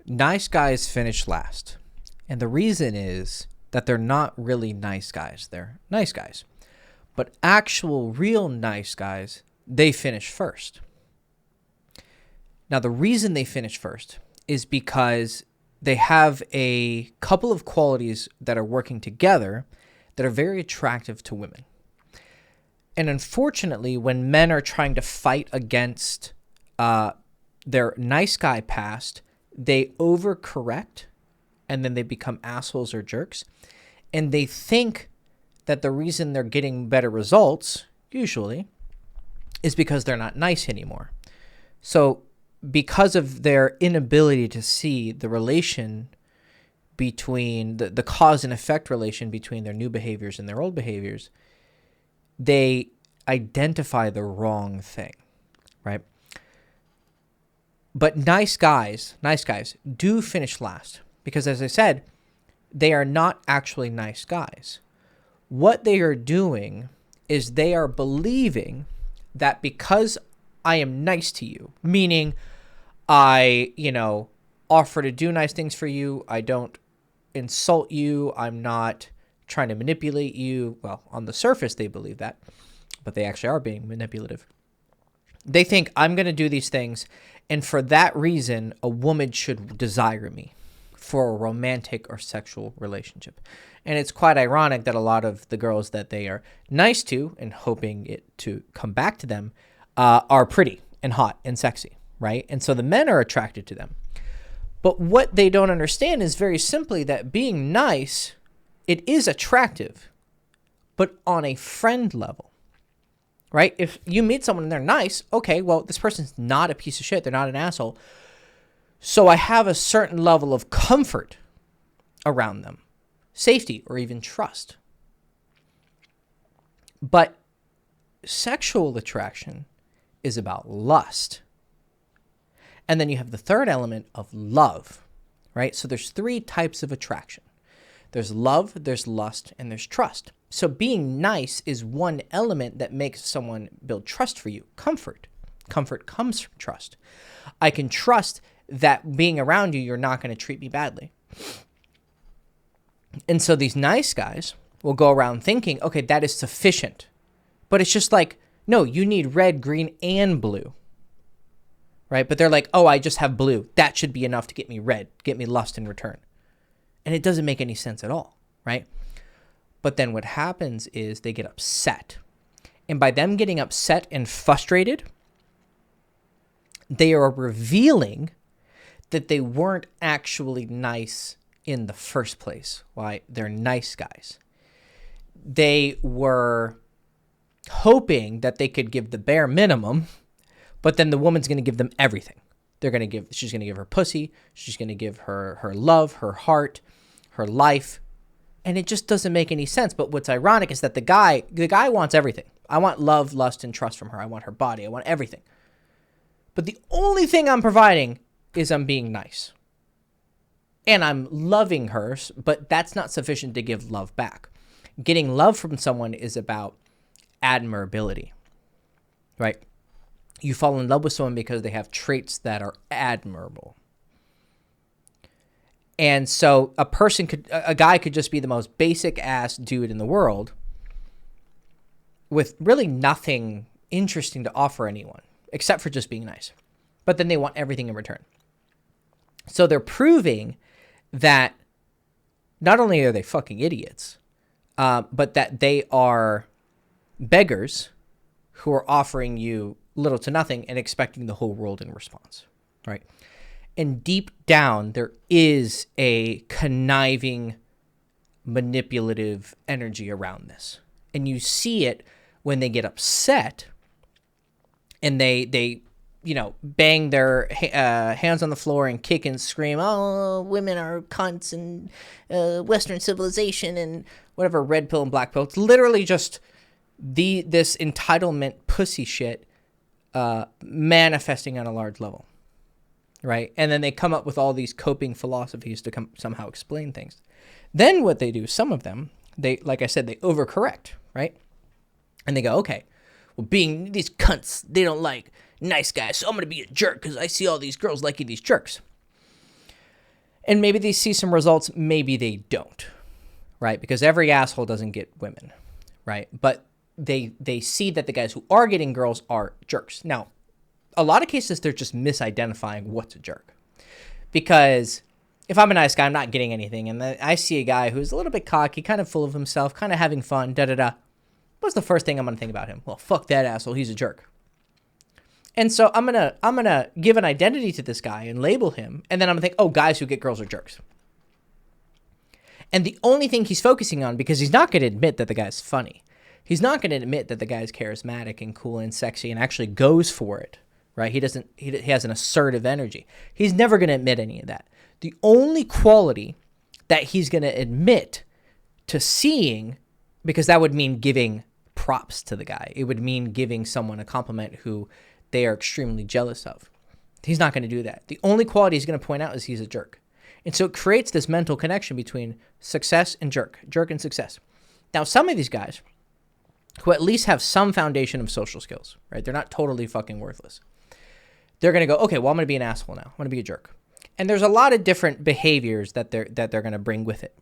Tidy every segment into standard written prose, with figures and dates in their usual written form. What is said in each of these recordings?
Nice guys finish last. And the reason is that they're not really nice guys. They're nice guys. But actual, real nice guys, they finish first. Now, the reason they finish first is because they have a couple of qualities that are working together that are very attractive to women. And unfortunately, when men are trying to fight against their nice guy past, they overcorrect and then they become assholes or jerks. And they think that the reason they're getting better results, usually, is because they're not nice anymore. So because of their inability to see the relation between the cause and effect relation between their new behaviors and their old behaviors, they identify the wrong thing, right? But nice guys do finish last because, as I said, they are not actually nice guys. What they are doing is they are believing that because I am nice to you, meaning I, offer to do nice things for you, I don't insult you, I'm not trying to manipulate you. Well, on the surface, they believe that, but they actually are being manipulative. They think I'm going to do these things, and for that reason, a woman should desire me for a romantic or sexual relationship. And it's quite ironic that a lot of the girls that they are nice to and hoping it to come back to them are pretty and hot and sexy, right? And so the men are attracted to them. But what they don't understand is very simply that being nice, it is attractive, but on a friend level, right? If you meet someone and they're nice, okay, well, this person's not a piece of shit. They're not an asshole. So I have a certain level of comfort around them, safety, or even trust. But sexual attraction is about lust. And then you have the third element of love, right? So there's three types of attraction. There's love, there's lust, and there's trust. So being nice is one element that makes someone build trust for you. Comfort. Comfort comes from trust. I can trust that being around you, you're not going to treat me badly. And so these nice guys will go around thinking, okay, that is sufficient. But it's just like, no, you need red, green, and blue. Right? But they're like, oh, I just have blue. That should be enough to get me red, get me lust in return. And it doesn't make any sense at all, right? But then what happens is they get upset. And by them getting upset and frustrated, they are revealing that they weren't actually nice in the first place. Why? They're nice guys. They were hoping that they could give the bare minimum, but then the woman's going to give them everything. She's going to give her pussy. She's going to give her love, her heart, her life. And it just doesn't make any sense. But what's ironic is that the guy wants everything. I want love, lust, and trust from her. I want her body. I want everything. But the only thing I'm providing is I'm being nice. And I'm loving her, but that's not sufficient to give love back. Getting love from someone is about admirability, right? You fall in love with someone because they have traits that are admirable. And so a guy could just be the most basic ass dude in the world with really nothing interesting to offer anyone except for just being nice. But then they want everything in return. So they're proving that not only are they fucking idiots, but that they are beggars who are offering you little to nothing and expecting the whole world in response, right? And deep down, there is a conniving, manipulative energy around this. And you see it when they get upset and they bang their hands on the floor and kick and scream, oh, women are cunts and Western civilization and whatever, red pill and black pill. It's literally just this entitlement pussy shit manifesting on a large level, right? And then they come up with all these coping philosophies to somehow explain things. Then what they do, some of them, like I said, they overcorrect, right? And they go, okay, well, being these cunts, they don't like nice guys, so I'm going to be a jerk because I see all these girls liking these jerks. And maybe they see some results, maybe they don't, right? Because every asshole doesn't get women, right? But they see that the guys who are getting girls are jerks. Now, a lot of cases, they're just misidentifying what's a jerk. Because if I'm a nice guy, I'm not getting anything, and then I see a guy who's a little bit cocky, kind of full of himself, kind of having fun, da-da-da. What's the first thing I'm going to think about him? Well, fuck that asshole, he's a jerk. And so I'm gonna give an identity to this guy and label him, and then I'm gonna think, oh, guys who get girls are jerks. And the only thing he's focusing on, because he's not gonna admit that the guy's funny, he's not gonna admit that the guy's charismatic and cool and sexy and actually goes for it, right? He has an assertive energy. He's never gonna admit any of that. The only quality that he's gonna admit to seeing, because that would mean giving props to the guy. It would mean giving someone a compliment who they are extremely jealous of. He's not going to do that. The only quality he's going to point out is he's a jerk. And so it creates this mental connection between success and jerk and success. Now, some of these guys who at least have some foundation of social skills, right? They're not totally fucking worthless. They're going to go, okay, well, I'm going to be an asshole now. I'm going to be a jerk. And there's a lot of different behaviors that they're going to bring with it.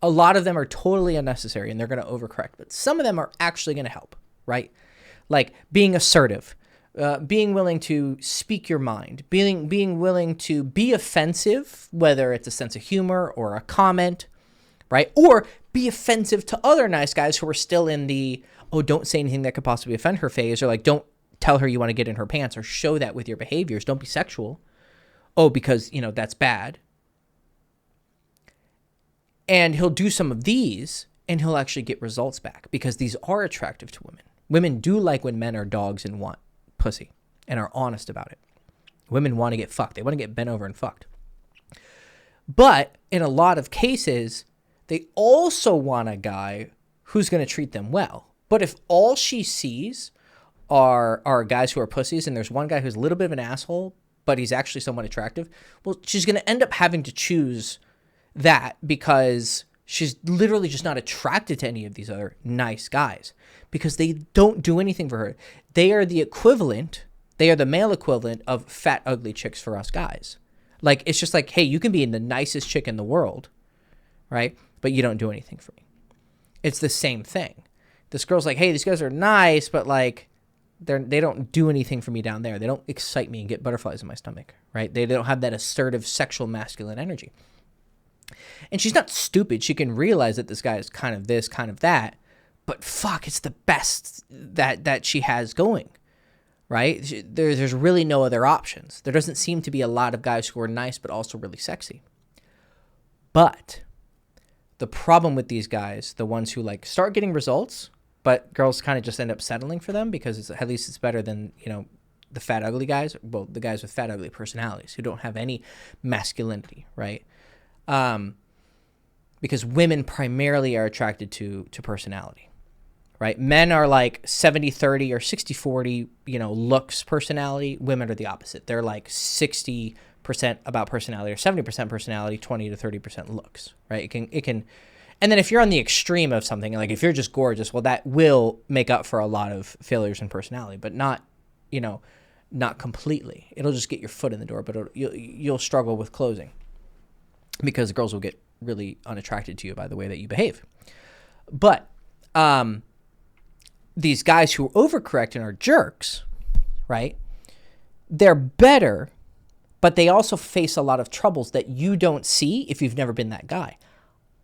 A lot of them are totally unnecessary and they're going to overcorrect, but some of them are actually going to help, right? Like being assertive, being willing to speak your mind, being willing to be offensive, whether it's a sense of humor or a comment, right? Or be offensive to other nice guys who are still in the, oh, don't say anything that could possibly offend her phase, or like, don't tell her you want to get in her pants, or show that with your behaviors. Don't be sexual. Oh, because, that's bad. And he'll do some of these and he'll actually get results back, because these are attractive to women. Women do like when men are dogs and want pussy and are honest about it. Women want to get fucked. They want to get bent over and fucked. But in a lot of cases, they also want a guy who's going to treat them well. But if all she sees are guys who are pussies, and there's one guy who's a little bit of an asshole, but he's actually somewhat attractive, well, she's going to end up having to choose that, because she's literally just not attracted to any of these other nice guys, because they don't do anything for her. They are the male equivalent of fat, ugly chicks for us guys. Like, it's just like, hey, you can be the nicest chick in the world, right? But you don't do anything for me. It's the same thing. This girl's like, hey, these guys are nice, but like, they don't do anything for me down there. They don't excite me and get butterflies in my stomach, right? They don't have that assertive, sexual, masculine energy. And she's not stupid. She can realize that this guy is kind of this, kind of that. But fuck, it's the best that she has going, right? There's really no other options. There doesn't seem to be a lot of guys who are nice but also really sexy. But the problem with these guys, the ones who like start getting results, but girls kind of just end up settling for them because at least it's better than, the fat, ugly guys. Well, the guys with fat, ugly personalities who don't have any masculinity, right? Because women primarily are attracted to personality, right? Men are like 70-30 or 60-40, looks, personality. Women are the opposite. They're like 60% about personality or 70% personality, 20 to 30% looks, right? It can, and then if you're on the extreme of something, like if you're just gorgeous, well, that will make up for a lot of failures in personality, but not completely. It'll just get your foot in the door, but you'll struggle with closing, because girls will get really unattracted to you by the way that you behave. But these guys who overcorrect and are jerks, right? They're better, but they also face a lot of troubles that you don't see if you've never been that guy.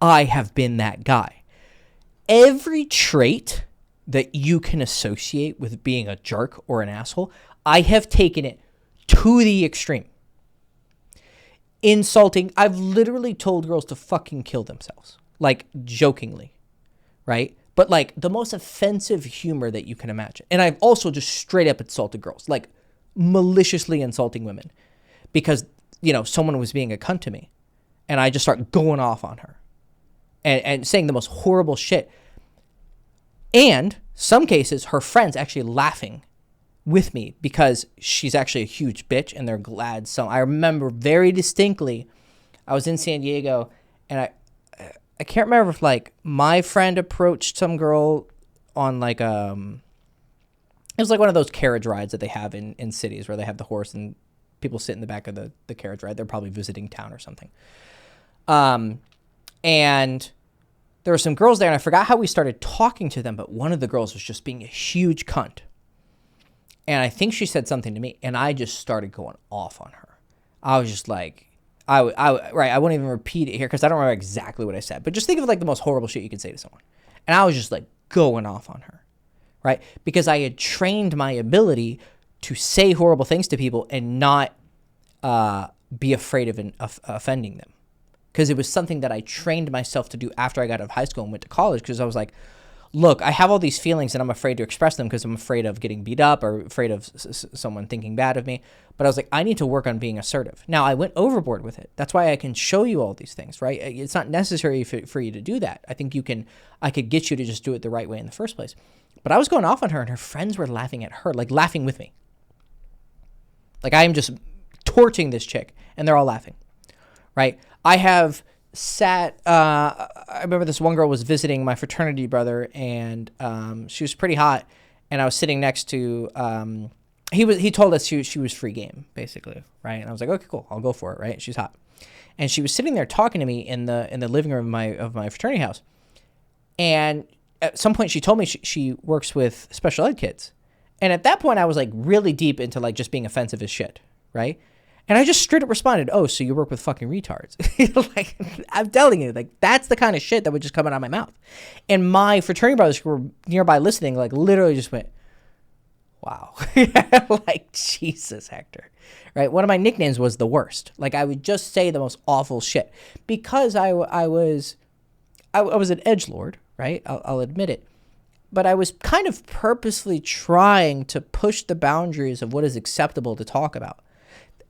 I have been that guy. Every trait that you can associate with being a jerk or an asshole, I have taken it to the extreme. Insulting. I've literally told girls to fucking kill themselves, like jokingly, right? But like the most offensive humor that you can imagine. And I've also just straight up insulted girls, like maliciously insulting women because, someone was being a cunt to me, and I just start going off on her and saying the most horrible shit. And some cases, her friends actually laughing with me because she's actually a huge bitch and they're glad. So I remember very distinctly, I was in San Diego and I can't remember if like my friend approached some girl on like it was like one of those carriage rides that they have in cities where they have the horse and people sit in the back of the carriage, right? They're probably visiting town or something. And there were some girls there, and I forgot how we started talking to them, but one of the girls was just being a huge cunt. And I think she said something to me, and I just started going off on her. I was just like, I won't even repeat it here because I don't remember exactly what I said, but just think of like the most horrible shit you could say to someone. And I was just like going off on her, right? Because I had trained my ability to say horrible things to people and not be afraid of offending them. Because it was something that I trained myself to do after I got out of high school and went to college, because I was like, look, I have all these feelings and I'm afraid to express them because I'm afraid of getting beat up or afraid of someone thinking bad of me. But I was like, I need to work on being assertive. Now, I went overboard with it. That's why I can show you all these things, right? It's not necessary for you to do that. I think I could get you to just do it the right way in the first place. But I was going off on her, and her friends were laughing at her, like laughing with me. Like I am just torching this chick, and they're all laughing, right? I have sat, I remember this one girl was visiting my fraternity brother, and she was pretty hot, and I was sitting next to, he told us she was free game, basically, right? And I was like, okay, cool, I'll go for it, right? She's hot. And she was sitting there talking to me in the living room of my fraternity house. And at some point she told me she works with special ed kids. And at that point I was like really deep into like just being offensive as shit, right? And I just straight up responded, oh, so you work with fucking retards. Like, I'm telling you, like, that's the kind of shit that would just come out of my mouth. And my fraternity brothers who were nearby listening, like, literally just went, wow. Like, Jesus, Hector. Right? One of my nicknames was the worst. Like, I would just say the most awful shit. Because I was an edgelord, right? I'll admit it. But I was kind of purposely trying to push the boundaries of what is acceptable to talk about.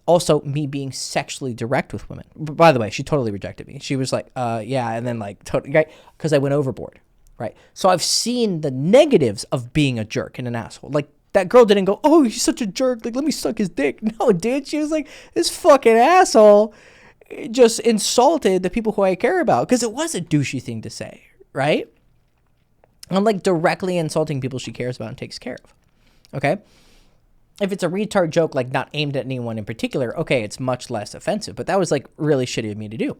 Also, me being sexually direct with women. By the way, she totally rejected me. She was like, yeah, and then like, totally, right? Because I went overboard, right? So I've seen the negatives of being a jerk and an asshole. Like, that girl didn't go, oh, he's such a jerk, like, let me suck his dick. No, dude, she was like, this fucking asshole just insulted the people who I care about, because it was a douchey thing to say, right? I'm like directly insulting people she cares about and takes care of, okay? If it's a retard joke, like not aimed at anyone in particular, okay, it's much less offensive. But that was like really shitty of me to do.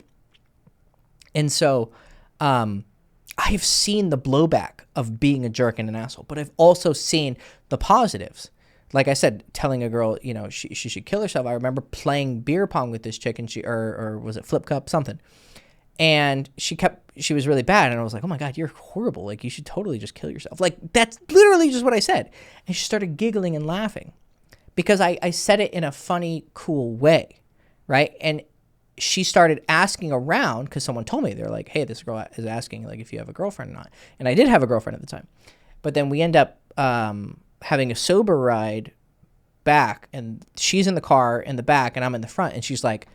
And so I've seen the blowback of being a jerk and an asshole, but I've also seen the positives. Like I said, telling a girl, you know, she should kill herself. I remember playing beer pong with this chick, and or was it flip cup, something. And she was really bad. And I was like, oh my God, you're horrible. Like, you should totally just kill yourself. Like, that's literally just what I said. And she started giggling and laughing. Because I said it in a funny, cool way, right? And she started asking around, because someone told me, they're like, hey, this girl is asking like if you have a girlfriend or not. And I did have a girlfriend at the time. But then we end up having a sober ride back, and she's in the car in the back, and I'm in the front, and she's like,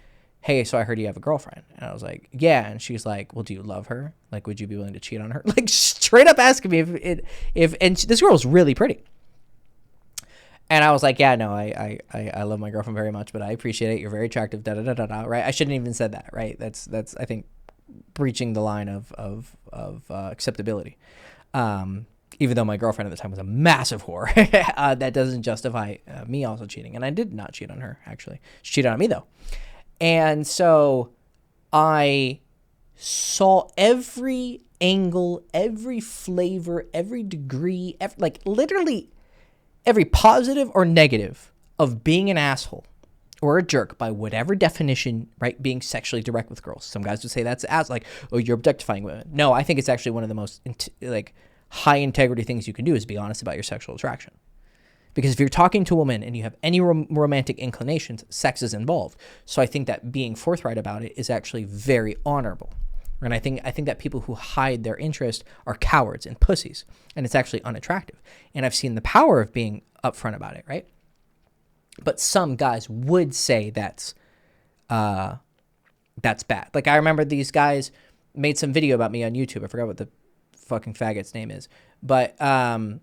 hey, so I heard you have a girlfriend. And I was like, yeah. And she's like, well, do you love her? Like, would you be willing to cheat on her? Like, straight up asking me and this girl was really pretty. And I was like, yeah, no, I love my girlfriend very much, but I appreciate it. You're very attractive, da-da-da-da-da, right? I shouldn't even said that, right? That's I think, breaching the line of acceptability. Even though my girlfriend at the time was a massive whore, that doesn't justify me also cheating. And I did not cheat on her, actually. She cheated on me, though. And so I saw every angle, every flavor, every degree, like literally every positive or negative of being an asshole or a jerk by whatever definition, right? Being sexually direct with girls. Some guys would say that's like, oh, you're objectifying women. No, I think it's actually one of the most like high integrity things you can do is be honest about your sexual attraction. Because if you're talking to a woman and you have any romantic inclinations, sex is involved. So I think that being forthright about it is actually very honorable. And I think that people who hide their interest are cowards and pussies, and it's actually unattractive. And I've seen the power of being upfront about it, right? But some guys would say that's bad. Like, I remember these guys made some video about me on YouTube. I forgot what the fucking faggot's name is, but they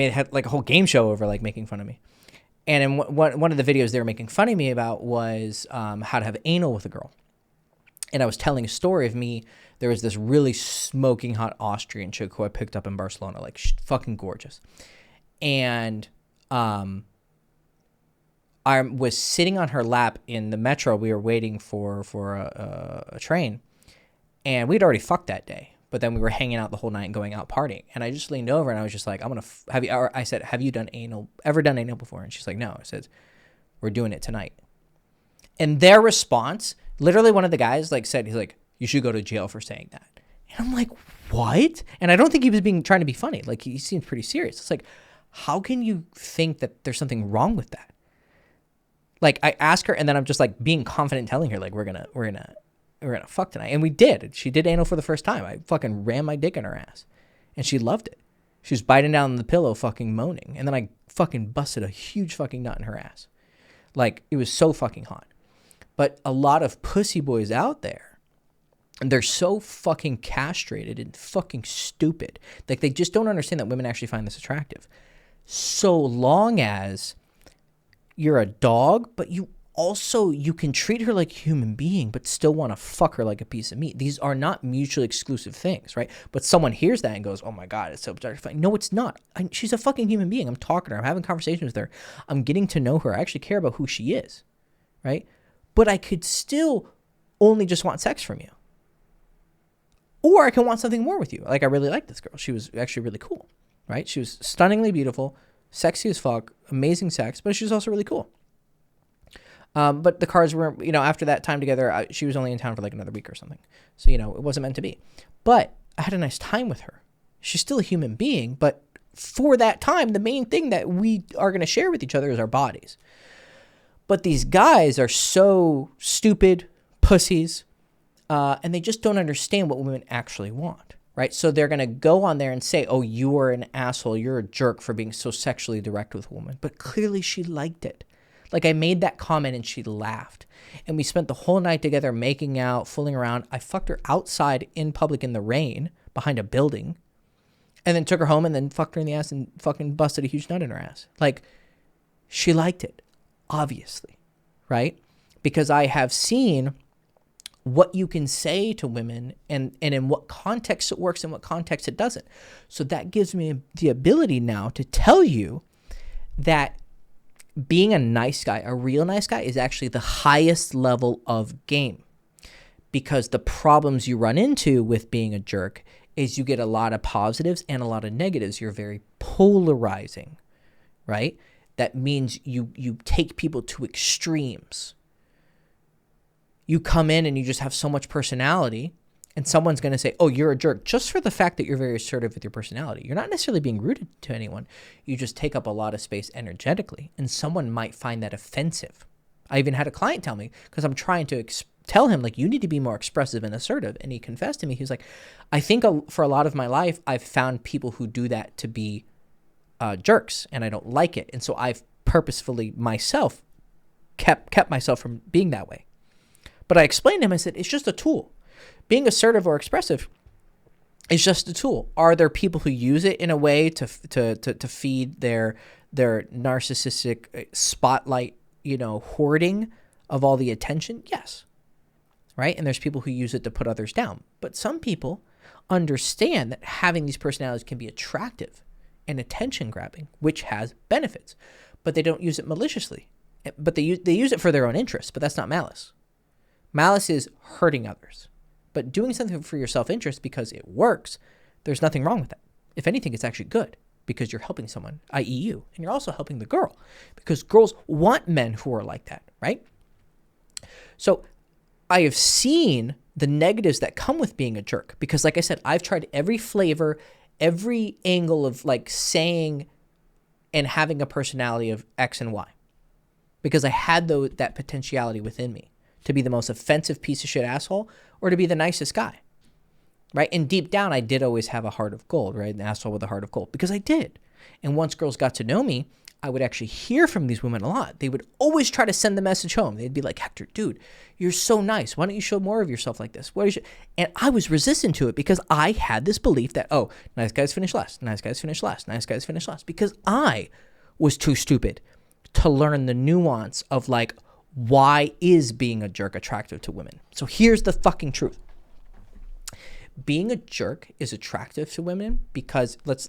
had like a whole game show over like making fun of me. And in one of the videos they were making fun of me about was how to have anal with a girl. And I was telling a story of me. There was this really smoking hot Austrian chick who I picked up in Barcelona, like fucking gorgeous. And I I was sitting on her lap in the metro. We were waiting for a train, and we'd already fucked that day. But then we were hanging out the whole night and going out partying. And I just leaned over and I was just like, I'm gonna have you. Or I said, have you ever done anal before? And she's like, no. I said, we're doing it tonight. And their response, literally, one of the guys like said, he's like, you should go to jail for saying that. And I'm like, what? And I don't think he was trying to be funny. Like, he seemed pretty serious. It's like, how can you think that there's something wrong with that? Like, I ask her, and then I'm just like being confident, telling her like we're gonna fuck tonight, and we did. She did anal for the first time. I fucking ran my dick in her ass, and she loved it. She was biting down on the pillow, fucking moaning, and then I fucking busted a huge fucking nut in her ass. Like, it was so fucking hot. But a lot of pussy boys out there, and they're so fucking castrated and fucking stupid. Like, they just don't understand that women actually find this attractive. So long as you're a dog, but you can treat her like a human being, but still want to fuck her like a piece of meat. These are not mutually exclusive things, right? But someone hears that and goes, oh my God, it's so objectifying. No, it's not. She's a fucking human being. I'm talking to her. I'm having conversations with her. I'm getting to know her. I actually care about who she is, right? But I could still only just want sex from you. Or I can want something more with you. Like, I really like this girl. She was actually really cool, right? She was stunningly beautiful, sexy as fuck, amazing sex, but she was also really cool. But the cards were, after that time together, she was only in town for like another week or something. So, it wasn't meant to be. But I had a nice time with her. She's still a human being, but for that time, the main thing that we are going to share with each other is our bodies. But these guys are so stupid pussies, and they just don't understand what women actually want, right? So they're going to go on there and say, oh, you are an asshole. You're a jerk for being so sexually direct with a woman. But clearly she liked it. Like, I made that comment and she laughed. And we spent the whole night together making out, fooling around. I fucked her outside in public in the rain behind a building, and then took her home and then fucked her in the ass and fucking busted a huge nut in her ass. Like, she liked it, obviously, right? Because I have seen what you can say to women and in what context it works and what context it doesn't. So that gives me the ability now to tell you that being a nice guy, a real nice guy, is actually the highest level of game, because the problems you run into with being a jerk is you get a lot of positives and a lot of negatives. You're very polarizing, right? That means you take people to extremes. You come in and you just have so much personality, and someone's going to say, oh, you're a jerk, just for the fact that you're very assertive with your personality. You're not necessarily being rude to anyone. You just take up a lot of space energetically, and someone might find that offensive. I even had a client tell me, because I'm trying to tell him, like, you need to be more expressive and assertive. And he confessed to me, he was like, I think for a lot of my life, I've found people who do that to be jerks, and I don't like it. And so I've purposefully myself kept myself from being that way. But I explained to him, I said, it's just a tool. Being assertive or expressive is just a tool. Are there people who use it in a way to feed their narcissistic spotlight, hoarding of all the attention? Yes. Right? And there's people who use it to put others down. But some people understand that having these personalities can be attractive and attention grabbing, which has benefits. But they don't use it maliciously. But they use it for their own interests, but that's not malice. Malice is hurting others. But doing something for your self-interest because it works, there's nothing wrong with that. If anything, it's actually good, because you're helping someone, i.e. you, and you're also helping the girl, because girls want men who are like that, right? So I have seen the negatives that come with being a jerk, because like I said, I've tried every flavor, every angle of like saying and having a personality of X and Y, because I had that potentiality within me to be the most offensive piece of shit asshole or to be the nicest guy, right? And deep down, I did always have a heart of gold, right? An asshole with a heart of gold, because I did. And once girls got to know me, I would actually hear from these women a lot. They would always try to send the message home. They'd be like, Hector, dude, you're so nice. Why don't you show more of yourself like this? And I was resistant to it, because I had this belief that, oh, nice guys finish last, nice guys finish last, nice guys finish last, because I was too stupid to learn the nuance of like, why is being a jerk attractive to women? So here's the fucking truth. Being a jerk is attractive to women because let's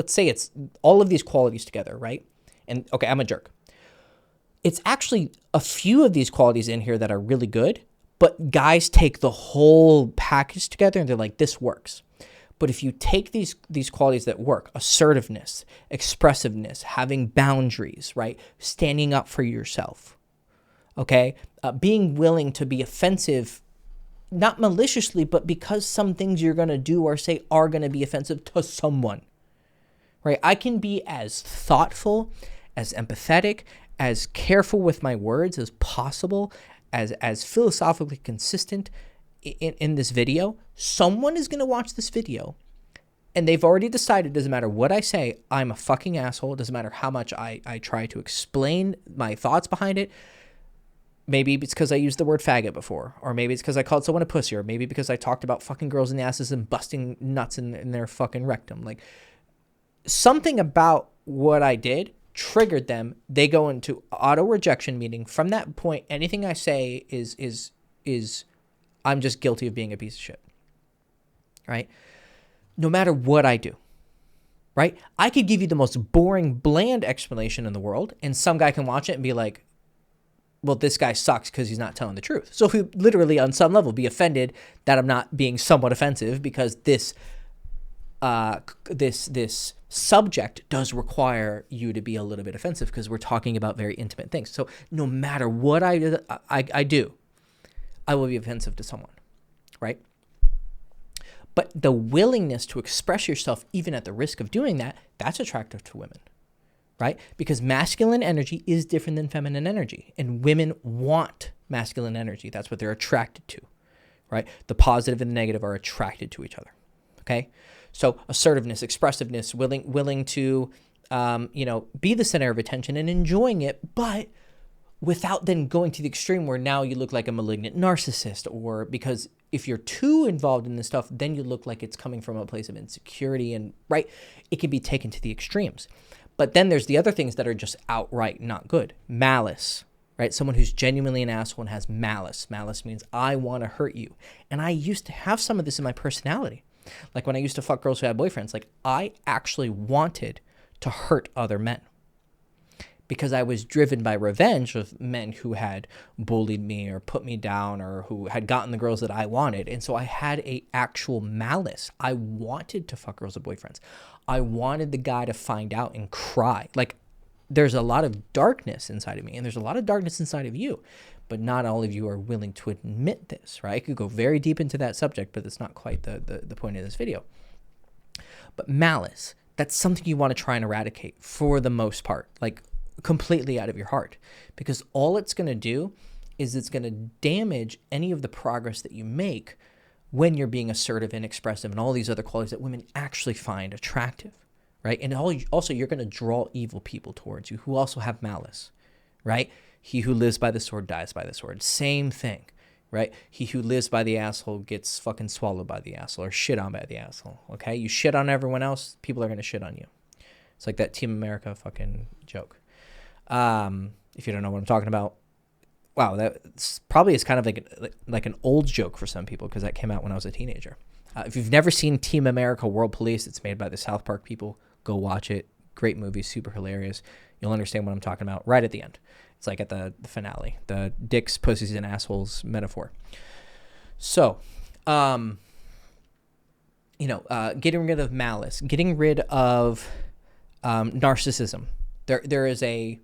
say it's all of these qualities together, right? And okay, I'm a jerk. it's actually a few of these qualities in here that are really good, but guys take the whole package together and they're like, this works. But if you take these qualities that work, assertiveness, expressiveness, having boundaries, right? Standing up for yourself, okay? Being willing to be offensive, not maliciously, but because some things you're going to do or say are going to be offensive to someone, right? I can be as thoughtful, as empathetic, as careful with my words as possible, as philosophically consistent in this video. Someone is going to watch this video and they've already decided, doesn't matter what I say, I'm a fucking asshole. It doesn't matter how much I try to explain my thoughts behind it. Maybe it's because I used the word faggot before, or maybe it's because I called someone a pussy, or maybe because I talked about fucking girls in the asses and busting nuts in their fucking rectum. Like, something about what I did triggered them. They go into auto rejection, meaning from that point, anything I say is I'm just guilty of being a piece of shit, right? No matter what I do, right? I could give you the most boring, bland explanation in the world, and some guy can watch it and be like, well, this guy sucks because he's not telling the truth. So he literally, on some level, be offended that I'm not being somewhat offensive because this subject does require you to be a little bit offensive because we're talking about very intimate things. So no matter what I do, I will be offensive to someone, right? But the willingness to express yourself, even at the risk of doing that, that's attractive to women, right? Because masculine energy is different than feminine energy, and women want masculine energy. That's what they're attracted to, right? The positive and the negative are attracted to each other, okay? So assertiveness, expressiveness, willing to, be the center of attention and enjoying it, but without then going to the extreme where now you look like a malignant narcissist, or because if you're too involved in this stuff, then you look like it's coming from a place of insecurity, and right, it can be taken to the extremes. But then there's the other things that are just outright not good. Malice, right? Someone who's genuinely an asshole and has malice. Malice means I want to hurt you. And I used to have some of this in my personality. Like when I used to fuck girls who had boyfriends, like I actually wanted to hurt other men because I was driven by revenge of men who had bullied me or put me down or who had gotten the girls that I wanted. And so I had a actual malice. I wanted to fuck girls with boyfriends. I wanted the guy to find out and cry. Like, there's a lot of darkness inside of me, and there's a lot of darkness inside of you, but not all of you are willing to admit this, right? I could go very deep into that subject, but it's not quite the point of this video. But malice, that's something you want to try and eradicate for the most part, like completely out of your heart, because all it's going to do is it's going to damage any of the progress that you make when you're being assertive and expressive and all these other qualities that women actually find attractive, right? And also you're going to draw evil people towards you who also have malice, right? He who lives by the sword dies by the sword. Same thing, right? He who lives by the asshole gets fucking swallowed by the asshole or shit on by the asshole, okay? You shit on everyone else, people are going to shit on you. It's like that Team America fucking joke. If you don't know what I'm talking about, wow, that probably is kind of like an old joke for some people because that came out when I was a teenager. If you've never seen Team America World Police, it's made by the South Park people. Go watch it. Great movie, super hilarious. You'll understand what I'm talking about right at the end. It's like at the finale, the dicks, pussies, and assholes metaphor. So, getting rid of malice, getting rid of narcissism. There is a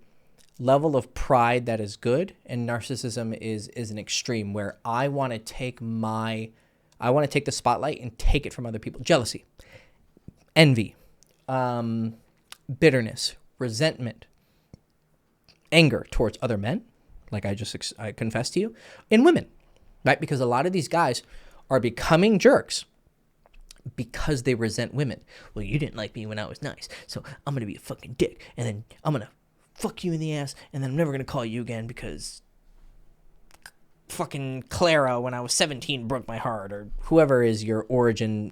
level of pride that is good, and narcissism is an extreme where I want to take the spotlight and take it from other people. Jealousy, envy, bitterness, resentment, anger towards other men, like I confessed to you, and women, right? Because a lot of these guys are becoming jerks because they resent women. Well, you didn't like me when I was nice, so I'm going to be a fucking dick, and then I'm going to fuck you in the ass, and then I'm never going to call you again because fucking Clara when I was 17 broke my heart, or whoever is your origin,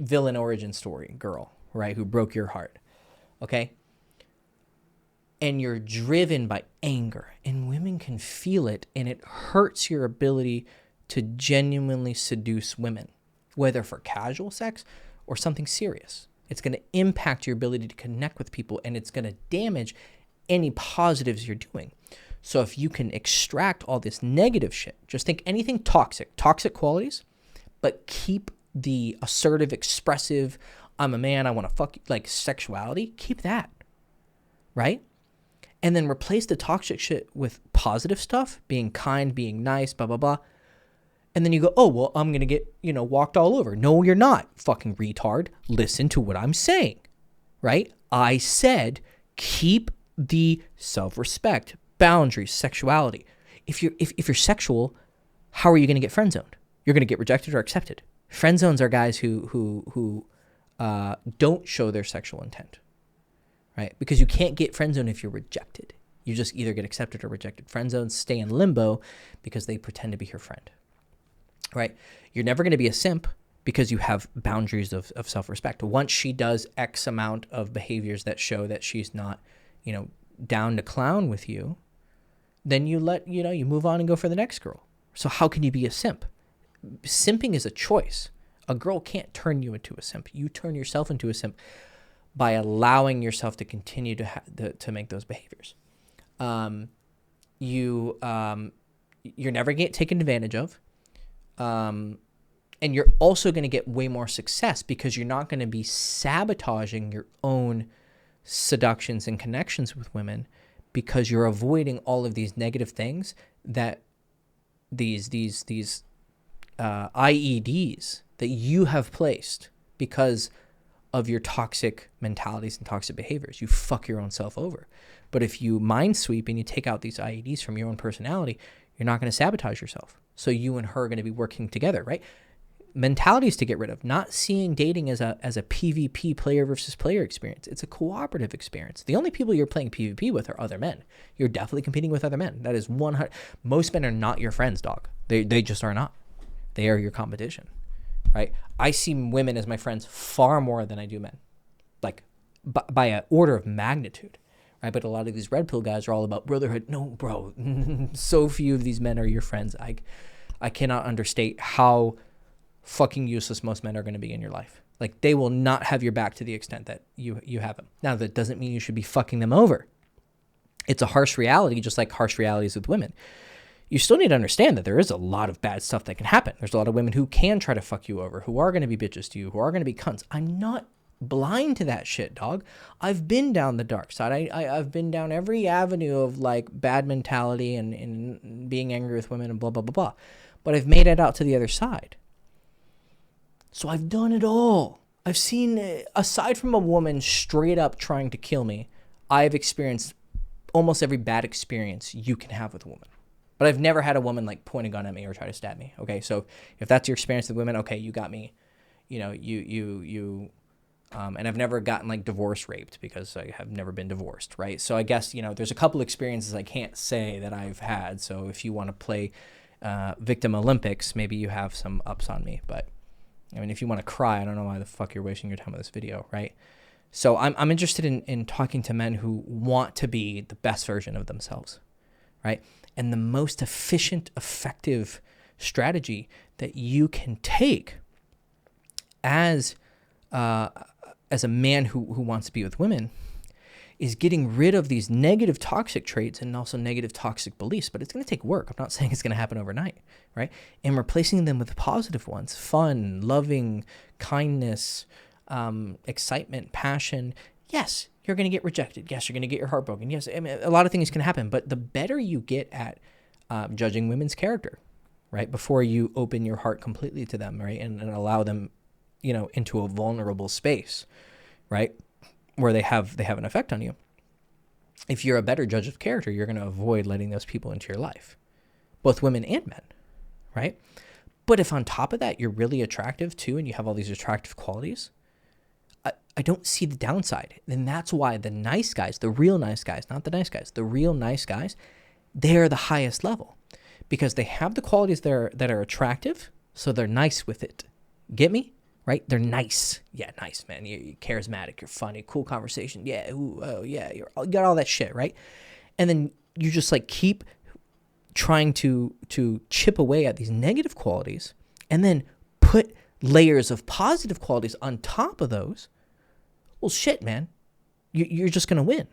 villain origin story girl, right, who broke your heart, okay? And you're driven by anger, and women can feel it, and it hurts your ability to genuinely seduce women, whether for casual sex or something serious. It's going to impact your ability to connect with people, and it's going to damage any positives you're doing. So if you can extract all this negative shit, just think anything toxic qualities, but keep the assertive, expressive, I'm a man, I want to fuck you, like sexuality, keep that, right? And then replace the toxic shit with positive stuff, being kind, being nice, blah, blah, blah. And then you go, oh, well, I'm going to get, walked all over. No, you're not, fucking retard. Listen to what I'm saying, right? I said keep the self-respect, boundaries, sexuality. If you're sexual, how are you going to get friend zoned? You're going to get rejected or accepted. Friend zones are guys who don't show their sexual intent, right? Because you can't get friend zoned if you're rejected. You just either get accepted or rejected. Friend zones stay in limbo because they pretend to be your friend, right? You're never going to be a simp because you have boundaries of self-respect. Once she does X amount of behaviors that show that she's not, down to clown with you, then you move on and go for the next girl. So how can you be a simp? Simping is a choice. A girl can't turn you into a simp. You turn yourself into a simp by allowing yourself to continue to make those behaviors. You're never get taken advantage of. And you're also going to get way more success because you're not going to be sabotaging your own seductions and connections with women because you're avoiding all of these negative things that these IEDs that you have placed because of your toxic mentalities and toxic behaviors. You fuck your own self over. But if you mind sweep and you take out these IEDs from your own personality, you're not going to sabotage yourself. So you and her are going to be working together, right? Mentalities to get rid of, not seeing dating as a PvP, player versus player experience. It's a cooperative experience. The only people you're playing PvP with are other men. You're definitely competing with other men. That is 100. Most men are not your friends, dog. They just are not. They are your competition, right? I see women as my friends far more than I do men, like by an order of magnitude, right? But a lot of these red pill guys are all about brotherhood. No, bro. So few of these men are your friends. I cannot understate how fucking useless most men are going to be in your life. Like, they will not have your back to the extent that you have them. Now, that doesn't mean you should be fucking them over. It's a harsh reality, just like harsh realities with women. You still need to understand that there is a lot of bad stuff that can happen. There's a lot of women who can try to fuck you over, who are going to be bitches to you, who are going to be cunts. I'm not blind to that shit, dog. I've been down the dark side. I've been down every avenue of like bad mentality and being angry with women and blah, blah, blah, blah. But I've made it out to the other side. So I've done it all. I've seen, aside from a woman straight up trying to kill me, I've experienced almost every bad experience you can have with a woman. But I've never had a woman like point a gun at me or try to stab me. Okay, so if that's your experience with women, okay, you got me. And I've never gotten like divorce raped because I have never been divorced, right? So I guess, there's a couple experiences I can't say that I've had. So if you want to play victim Olympics, maybe you have some ups on me, but I mean, if you want to cry, I don't know why the fuck you're wasting your time with this video, right? So I'm interested in talking to men who want to be the best version of themselves, right? And the most efficient, effective strategy that you can take as a man who wants to be with women is getting rid of these negative toxic traits and also negative toxic beliefs. But it's going to take work. I'm not saying it's going to happen overnight, right? And replacing them with positive ones: fun, loving, kindness, excitement, passion. Yes, you're going to get rejected. Yes, you're going to get your heart broken. Yes, I mean, a lot of things can happen. But the better you get at judging women's character, right, before you open your heart completely to them, right, and allow them, into a vulnerable space, right, where they have an effect on you. If you're a better judge of character, you're going to avoid letting those people into your life, both women and men, right? But if on top of that, you're really attractive too, and you have all these attractive qualities, I don't see the downside. And that's why the nice guys, the real nice guys, not the nice guys, the real nice guys, they're the highest level because they have the qualities that are attractive, so they're nice with it. Get me? Right? They're nice. Yeah, nice, man. You're charismatic. You're funny. Cool conversation. Yeah. Ooh, oh, yeah. You got all that shit, right? And then you just like keep trying to chip away at these negative qualities and then put layers of positive qualities on top of those. Well, shit, man. You're just going to win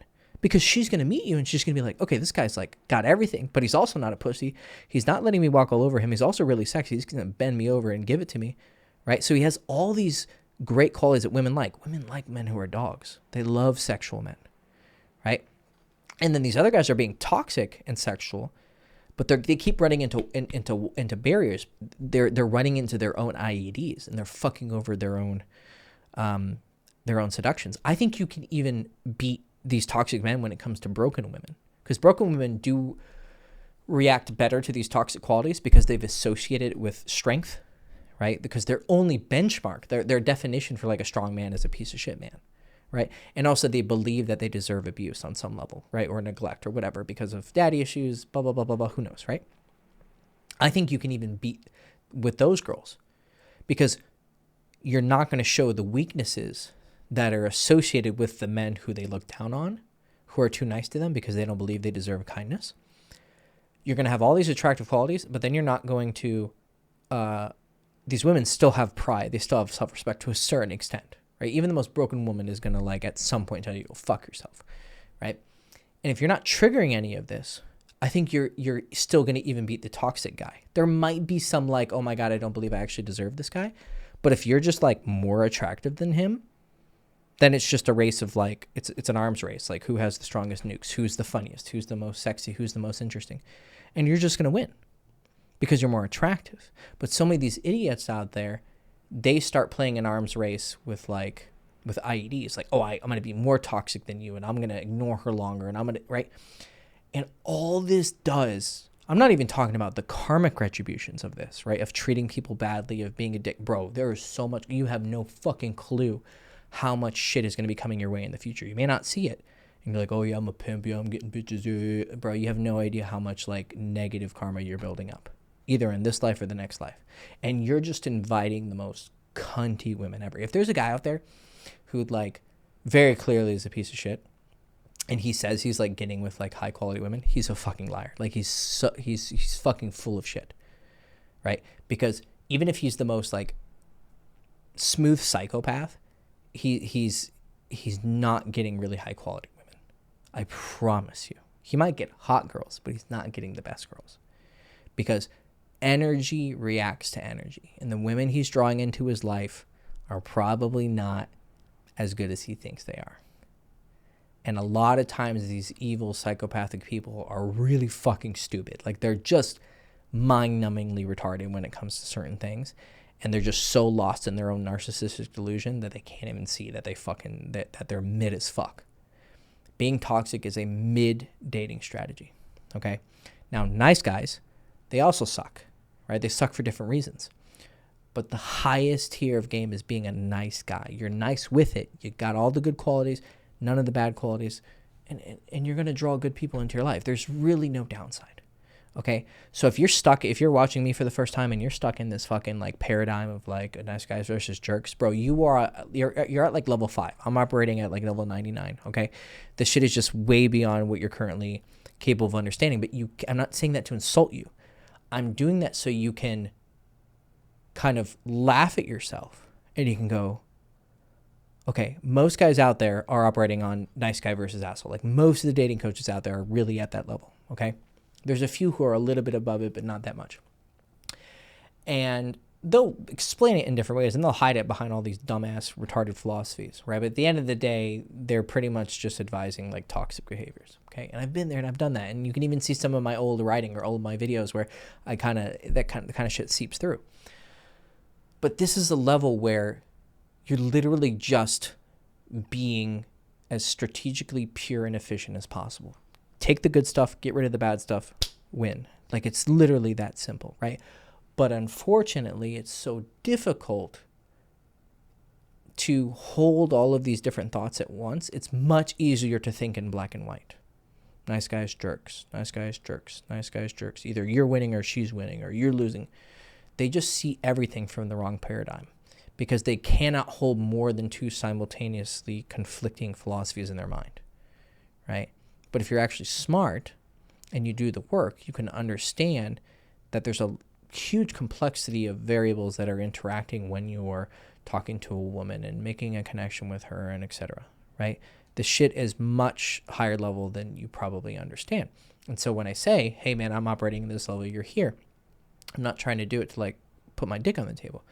because she's going to meet you and she's going to be like, okay, this guy's like got everything, but he's also not a pussy. He's not letting me walk all over him. He's also really sexy. He's going to bend me over and give it to me, right? So he has all these great qualities that women like. Women like men who are dogs. They love sexual men, right? And then these other guys are being toxic and sexual, but they keep running into barriers. They're running into their own IEDs and they're fucking over their own seductions. I think you can even beat these toxic men when it comes to broken women, because broken women do react better to these toxic qualities because they've associated it with strength, right? Because their only benchmark, their definition for like a strong man is a piece of shit man, right? And also they believe that they deserve abuse on some level, right? Or neglect or whatever because of daddy issues, blah, blah, blah, blah, blah, who knows, right? I think you can even beat with those girls because you're not going to show the weaknesses that are associated with the men who they look down on, who are too nice to them because they don't believe they deserve kindness. You're going to have all these attractive qualities, but then you're not going to, these women still have pride. They still have self-respect to a certain extent, right? Even the most broken woman is going to like at some point tell you, go fuck yourself, right? And if you're not triggering any of this, I think you're still going to even beat the toxic guy. There might be some like, oh my God, I don't believe I actually deserve this guy. But if you're just like more attractive than him, then it's just a race of like, it's an arms race. Like who has the strongest nukes, who's the funniest, who's the most sexy, who's the most interesting. And you're just going to win because you're more attractive. But so many of these idiots out there, they start playing an arms race with IEDs. Like, oh, I'm going to be more toxic than you and I'm going to ignore her longer and I'm going to, right? And all this does, I'm not even talking about the karmic retributions of this, right? Of treating people badly, of being a dick. Bro, there is so much, you have no fucking clue how much shit is going to be coming your way in the future. You may not see it. And you're like, oh yeah, I'm a pimp, yeah, I'm getting bitches. Yeah. Bro, you have no idea how much like negative karma you're building up, either in this life or the next life. And you're just inviting the most cunty women ever. If there's a guy out there who like very clearly is a piece of shit, and he says he's like getting with like high quality women, he's a fucking liar. Like he's fucking full of shit, right? Because even if he's the most like smooth psychopath, he's not getting really high quality women. I promise you. He might get hot girls, but he's not getting the best girls because energy reacts to energy, and the women he's drawing into his life are probably not as good as he thinks they are. And a lot of times these evil psychopathic people are really fucking stupid. Like they're just mind-numbingly retarded when it comes to certain things. And they're just so lost in their own narcissistic delusion that they can't even see that that they're mid as fuck. Being toxic is a mid-dating strategy, okay? Now, nice guys, they also suck, right? They suck for different reasons. But the highest tier of game is being a nice guy. You're nice with it. You got all the good qualities, none of the bad qualities, and you're going to draw good people into your life. There's really no downside, okay? So if you're watching me for the first time and you're stuck in this fucking like paradigm of like nice guys versus jerks, bro, you're at like level 5. I'm operating at like level 99, okay? This shit is just way beyond what you're currently capable of understanding, but I'm not saying that to insult you. I'm doing that so you can kind of laugh at yourself and you can go, okay, most guys out there are operating on nice guy versus asshole. Like most of the dating coaches out there are really at that level, okay? There's a few who are a little bit above it, but not that much. And they'll explain it in different ways, and they'll hide it behind all these dumbass, retarded philosophies, right? But at the end of the day, they're pretty much just advising like toxic behaviors, okay? And I've been there and I've done that. And you can even see some of my old writing or old my videos where the kind of shit seeps through. But this is a level where you're literally just being as strategically pure and efficient as possible. Take the good stuff, get rid of the bad stuff, win. Like it's literally that simple, right? But unfortunately, it's so difficult to hold all of these different thoughts at once. It's much easier to think in black and white. Nice guys, jerks. Nice guys, jerks. Nice guys, jerks. Either you're winning or she's winning or you're losing. They just see everything from the wrong paradigm because they cannot hold more than two simultaneously conflicting philosophies in their mind, right? But if you're actually smart and you do the work, you can understand that there's a huge complexity of variables that are interacting when you're talking to a woman and making a connection with her and etc., right? The shit is much higher level than you probably understand. And so when I say, hey man, I'm operating at this level, you're here, I'm not trying to do it to like put my dick on the table.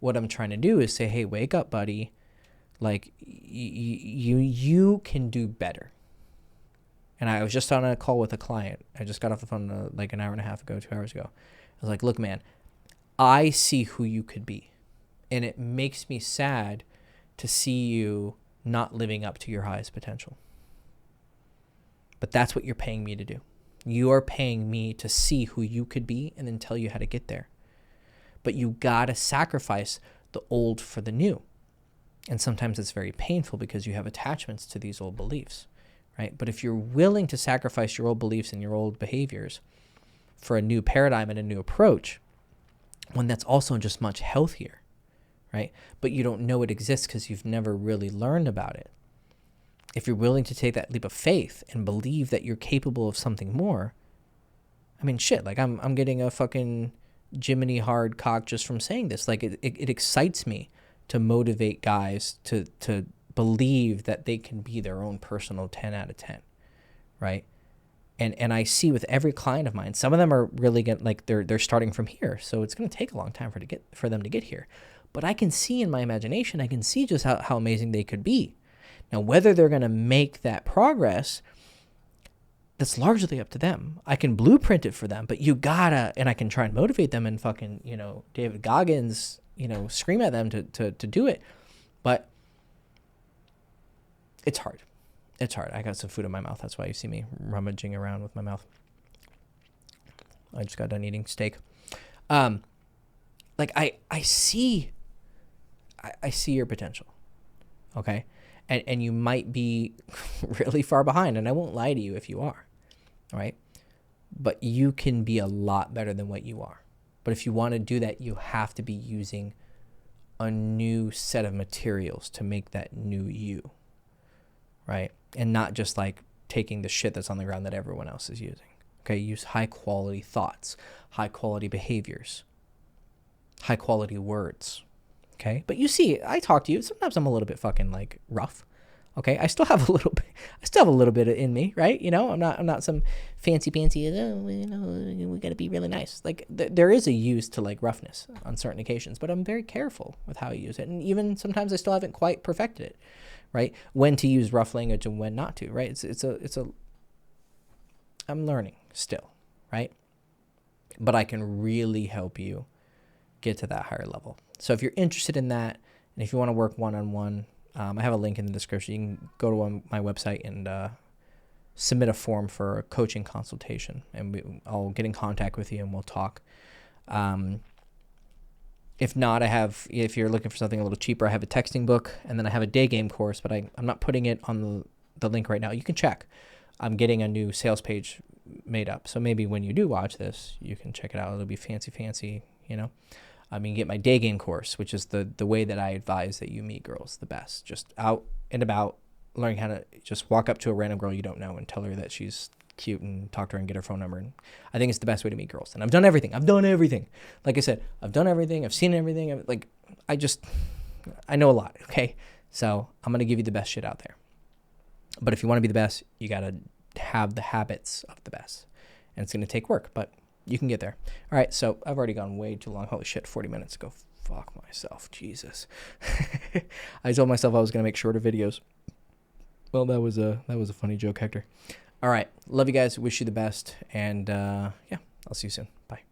What I'm trying to do is say, hey, wake up, buddy. Like you can do better. And I was just on a call with a client. I just got off the phone like an hour and a half ago, 2 hours ago. I was like, look, man, I see who you could be. And it makes me sad to see you not living up to your highest potential. But that's what you're paying me to do. You are paying me to see who you could be and then tell you how to get there. But you gotta sacrifice the old for the new. And sometimes it's very painful because you have attachments to these old beliefs, right? But if you're willing to sacrifice your old beliefs and your old behaviors for a new paradigm and a new approach, one that's also just much healthier, right? But you don't know it exists because you've never really learned about it. If you're willing to take that leap of faith and believe that you're capable of something more, I mean, shit, like I'm getting a fucking Jiminy hard cock just from saying this. Like it excites me to motivate guys to believe that they can be their own personal 10 out of 10, right? And I see with every client of mine, some of them are really getting, like they're starting from here, so it's going to take a long time for them to get here. But I can see in my imagination, I can see just how amazing they could be. Now, whether they're going to make that progress, that's largely up to them. I can blueprint it for them, but you gotta, and I can try and motivate them and fucking, David Goggins, scream at them to do it. But it's hard. It's hard. I got some food in my mouth. That's why you see me rummaging around with my mouth. I just got done eating steak. Like I see your potential. Okay. And you might be really far behind, and I won't lie to you if you are, all right? But you can be a lot better than what you are. But if you want to do that, you have to be using a new set of materials to make that new you, right? And not just like taking the shit that's on the ground that everyone else is using, okay? Use high-quality thoughts, high-quality behaviors, high-quality words. Okay. But you see, I talk to you. Sometimes I'm a little bit fucking like rough. Okay. I still have a little bit in me, right? I'm not some fancy, we got to be really nice. Like there is a use to like roughness on certain occasions, but I'm very careful with how I use it. And even sometimes I still haven't quite perfected it, right? When to use rough language and when not to, right? I'm learning still, right? But I can really help you get to that higher level. So if you're interested in that, and if you want to work one-on-one, I have a link in the description. You can go to my website and submit a form for a coaching consultation, and I'll get in contact with you and we'll talk. If not, if you're looking for something a little cheaper, I have a texting book, and then I have a day game course, but I'm not putting it on the link right now. You can check. I'm getting a new sales page made up. So maybe when you do watch this, you can check it out. It'll be fancy, I mean, get my day game course, which is the way that I advise that you meet girls the best. Just out and about, learning how to just walk up to a random girl you don't know and tell her that she's cute and talk to her and get her phone number. And I think it's the best way to meet girls. And I've done everything. Like I said, I've done everything. I've seen everything. I know a lot, okay? So I'm going to give you the best shit out there. But if you want to be the best, you got to have the habits of the best. And it's going to take work, but you can get there. All right, so I've already gone way too long. Holy shit, 40 minutes ago. Fuck myself, Jesus. I told myself I was going to make shorter videos. Well, that was a funny joke, Hector. All right, love you guys. Wish you the best. And yeah, I'll see you soon. Bye.